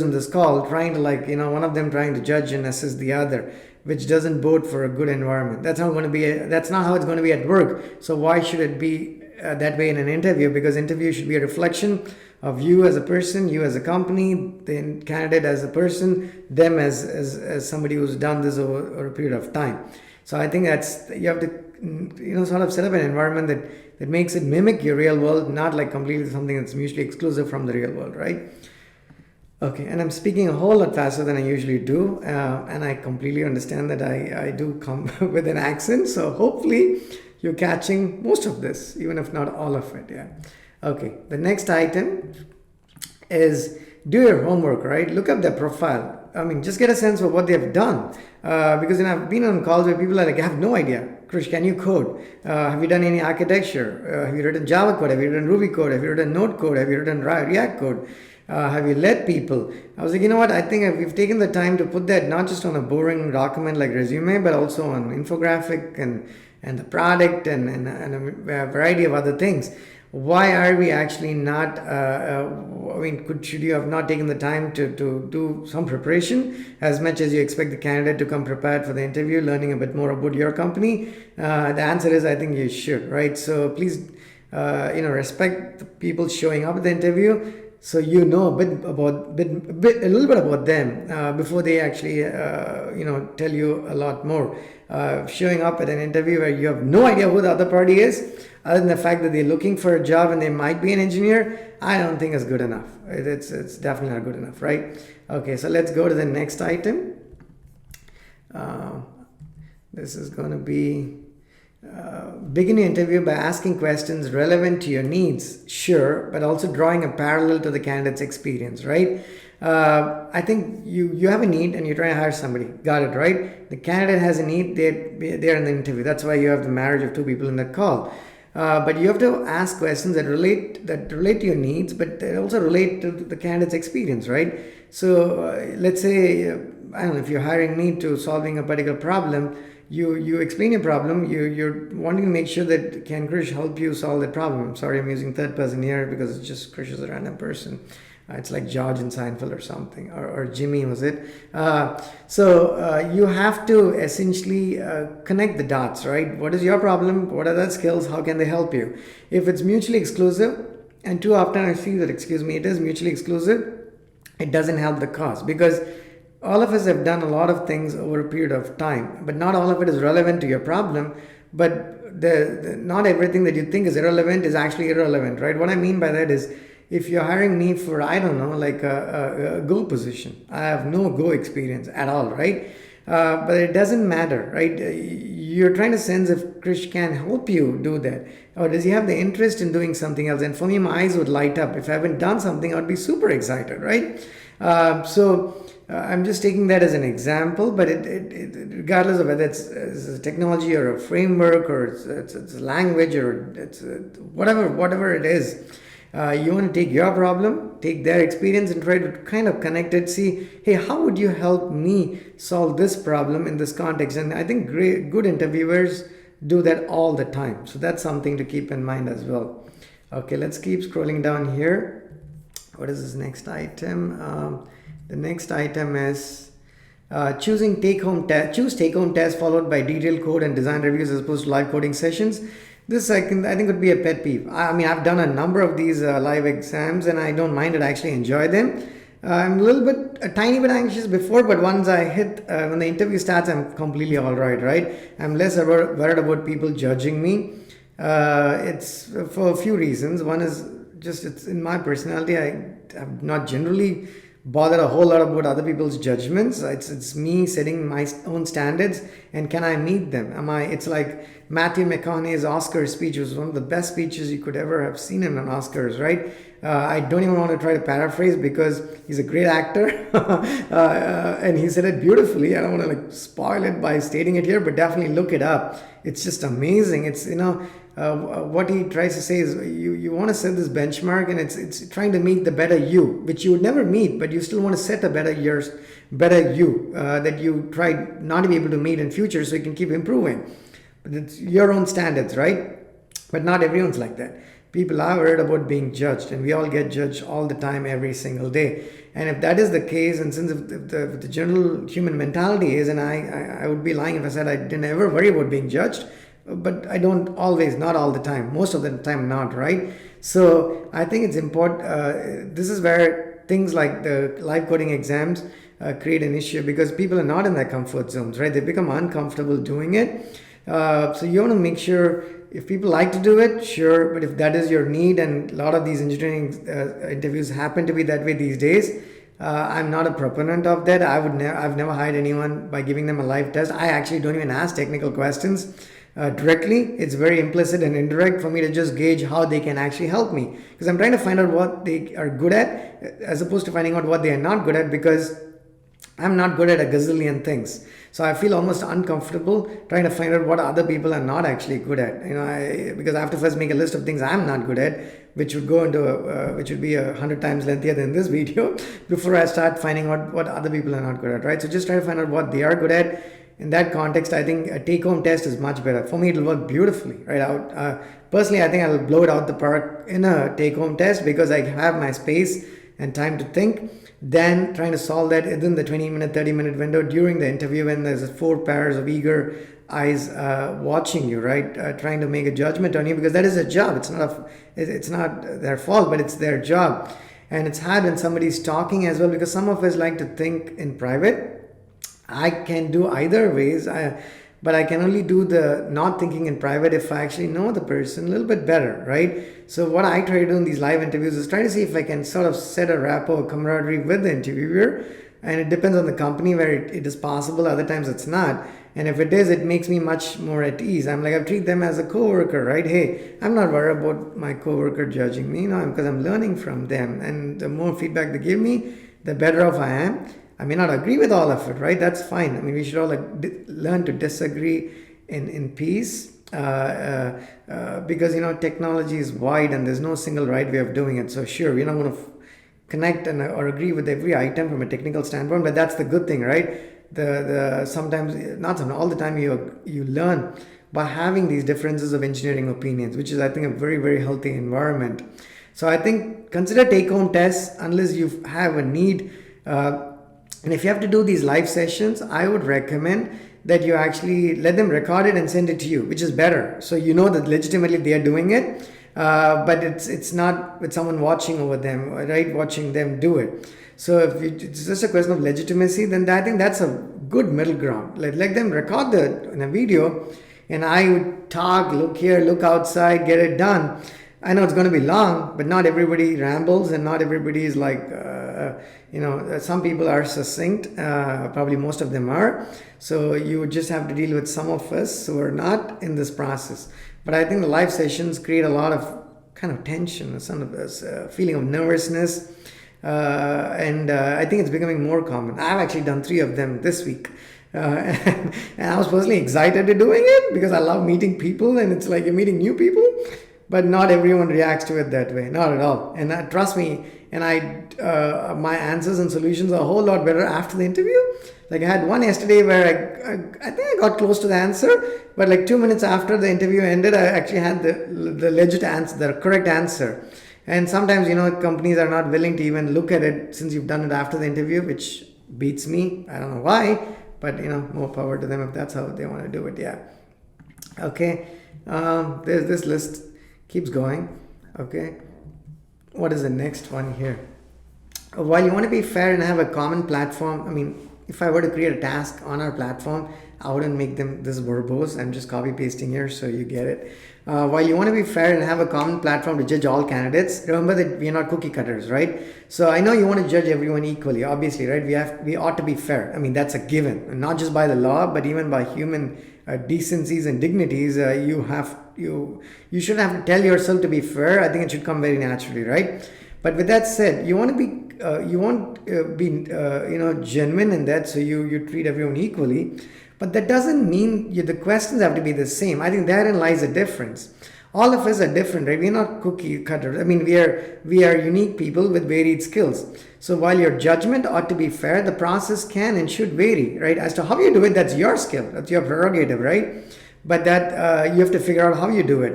in this call trying to, like, one of them trying to judge and assess the other, which doesn't bode for a good environment. That's not how it's going to be at work. So why should it be that way in an interview? Because interview should be a reflection of you as a person, you as a company, the candidate as a person, them as somebody who's done this over a period of time. So I think that's, you have to sort of set up an environment that makes it mimic your real world, not like completely something that's mutually exclusive from the real world, right? Okay, and I'm speaking a whole lot faster than I usually do, and I completely understand that I do come with an accent, so hopefully you're catching most of this, even if not all of it. Yeah. Okay, the next item is do your homework, right? Look up their profile. I mean, just get a sense of what they've done. Because I've been on calls where people are like, I have no idea. Krish, can you code? Have you done any architecture? Have you written Java code? Have you written Ruby code? Have you written Node code? Have you written React code? Have you led people? I was like, you know what? I think we've taken the time to put that not just on a boring document like resume, but also on infographic and the product and a variety of other things. Why are we actually not, should you have not taken the time to do some preparation as much as you expect the candidate to come prepared for the interview, learning a bit more about your company? The answer is, I think you should, right? So please, respect the people showing up at the interview, so you know a little bit about them before they actually, tell you a lot more. Showing up at an interview where you have no idea who the other party is, other than the fact that they're looking for a job and they might be an engineer, I don't think is good enough. It's definitely not good enough, right? Okay, so let's go to the next item. This is going to be begin your interview by asking questions relevant to your needs, sure, but also drawing a parallel to the candidate's experience, right? I think you have a need and you're trying to hire somebody. Got it, right? The candidate has a need, they're in the interview. That's why you have the marriage of two people in that call. But you have to ask questions that relate to your needs, but that also relate to the candidate's experience, right? So let's say, I don't know, if you're hiring me to solving a particular problem, you explain your problem, you're wanting to make sure that can Krish help you solve that problem. Sorry, I'm using third person here because it's just Krish is a random person. It's like George in Seinfeld or something, or Jimmy, was it? So you have to essentially connect the dots, right? What is your problem? What are the skills? How can they help you? If it's mutually exclusive, and too often I see that, it is mutually exclusive, it doesn't help the cause, because all of us have done a lot of things over a period of time, but not all of it is relevant to your problem. But not everything that you think is irrelevant is actually irrelevant, right? What I mean by that is, if you're hiring me for, I don't know, like a Go position, I have no Go experience at all, right? But it doesn't matter, right? You're trying to sense if Krish can help you do that, or does he have the interest in doing something else? And for me, my eyes would light up. If I haven't done something, I would be super excited, right? I'm just taking that as an example, but regardless of whether it's a technology or a framework or it's a language or it's whatever it is, you want to take your problem, take their experience and try to kind of connect it, see, hey, how would you help me solve this problem in this context? And I think good interviewers do that all the time. So that's something to keep in mind as well. Okay, let's keep scrolling down here. What is this next item? The next item is choose take-home test followed by detailed code and design reviews as opposed to live coding sessions. This I think would be a pet peeve. I mean, I've done a number of these live exams and I don't mind it. I actually enjoy them. I'm a tiny bit anxious before, but once I hit, when the interview starts, I'm completely all right? I'm less worried about people judging me. It's for a few reasons. One is just it's in my personality. I have not generally bother a whole lot about other people's judgments. It's me setting my own standards, and can I meet them? It's like Matthew McConaughey's Oscar speech was one of the best speeches you could ever have seen in an Oscars, right? I don't even want to try to paraphrase because he's a great actor and he said it beautifully. I don't want to spoil it by stating it here, but definitely look it up. It's just amazing. It's what he tries to say is you want to set this benchmark, and it's trying to meet the better you, which you would never meet, but you still want to set a better you that you try not to be able to meet in future, so you can keep improving. But it's your own standards, right? But not everyone's like that. people are worried about being judged, and we all get judged all the time, every single day. And if that is the case, and since if the general human mentality is, and I would be lying if I said I didn't ever worry about being judged, but I don't always, not all the time, most of the time not, right? So I think it's important. This is where things like the live coding exams create an issue, because people are not in their comfort zones, right? They become uncomfortable doing it. So you want to make sure, if people like to do it, sure, but if that is your need, and a lot of these engineering interviews happen to be that way these days, I'm not a proponent of that. I've never hired anyone by giving them a live test. I actually don't even ask technical questions directly. It's very implicit and indirect for me to just gauge how they can actually help me, because I'm trying to find out what they are good at, as opposed to finding out what they are not good at, because I'm not good at a gazillion things. So I feel almost uncomfortable trying to find out what other people are not actually good at. Because I have to first make a list of things I'm not good at, which would go into which would be 100 times lengthier than this video, before I start finding out what other people are not good at, right? So just try to find out what they are good at. In that context, I think a take-home test is much better. For me, it'll work beautifully, right? Personally, I think I'll blow it out the park in a take-home test, because I have my space and time to think, than trying to solve that within the 20-minute, 30-minute window during the interview, when there's 4 pairs of eager eyes watching you, right? Trying to make a judgment on you, because that is a job. It's not their fault, but it's their job. And it's hard when somebody's talking as well, because some of us like to think in private. I can do either ways, but I can only do the not thinking in private if I actually know the person a little bit better, right? So what I try to do in these live interviews is try to see if I can sort of set a rapport, camaraderie with the interviewer. And it depends on the company where it is possible. Other times it's not. And if it is, it makes me much more at ease. I'm like, I treat them as a coworker, right? Hey, I'm not worried about my coworker judging me, because I'm learning from them. And the more feedback they give me, the better off I am. I may not agree with all of it, right? That's fine. I mean, we should all learn to disagree in peace, because technology is wide and there's no single right way of doing it. So sure, we're not going to connect or agree with every item from a technical standpoint, but that's the good thing, right? The sometimes, not all the time, you learn by having these differences of engineering opinions, which is, I think, a very, very healthy environment. So I think consider take-home tests unless you have a need. And if you have to do these live sessions, I would recommend that you actually let them record it and send it to you, which is better. So you know that legitimately they are doing it, but it's not with someone watching over them, right? Watching them do it. So if it's just a question of legitimacy, then I think that's a good middle ground. Let them record in a video, and I would talk, look here, look outside, get it done. I know it's going to be long, but not everybody rambles, and not everybody is like, some people are succinct. Probably most of them are. So you would just have to deal with some of us who are not in this process. But I think the live sessions create a lot of kind of tension, some of this feeling of nervousness. And I think it's becoming more common. I've actually done 3 of them this week. And I was personally excited to doing it, because I love meeting people, and it's like you're meeting new people. But not everyone reacts to it that way, not at all. And trust me, and my answers and solutions are a whole lot better after the interview. Like I had one yesterday where I think I got close to the answer, but like 2 minutes after the interview ended, I actually had the legit answer, the correct answer. And sometimes, companies are not willing to even look at it since you've done it after the interview, which beats me. I don't know why, but more power to them if that's how they want to do it. Yeah. Okay. There's this list. Keeps going. Okay. What is the next one here? While you want to be fair and have a common platform, if I were to create a task on our platform, I wouldn't make them this verbose. I'm just copy pasting here so you get it. While you want to be fair and have a common platform to judge all candidates, remember that we are not cookie cutters, right? So I know you want to judge everyone equally, obviously, right? We ought to be fair. That's a given, and not just by the law, but even by human decencies and dignities. You shouldn't have to tell yourself to be fair. I think it should come very naturally, right? But with that said, you want to be genuine in that, so you treat everyone equally. But that doesn't mean the questions have to be the same. I think therein lies a difference. All of us are different, right? We're not cookie cutters. We are unique people with varied skills. So while your judgment ought to be fair, the process can and should vary, right? As to how you do it, that's your skill. That's your prerogative, right? But that you have to figure out how you do it.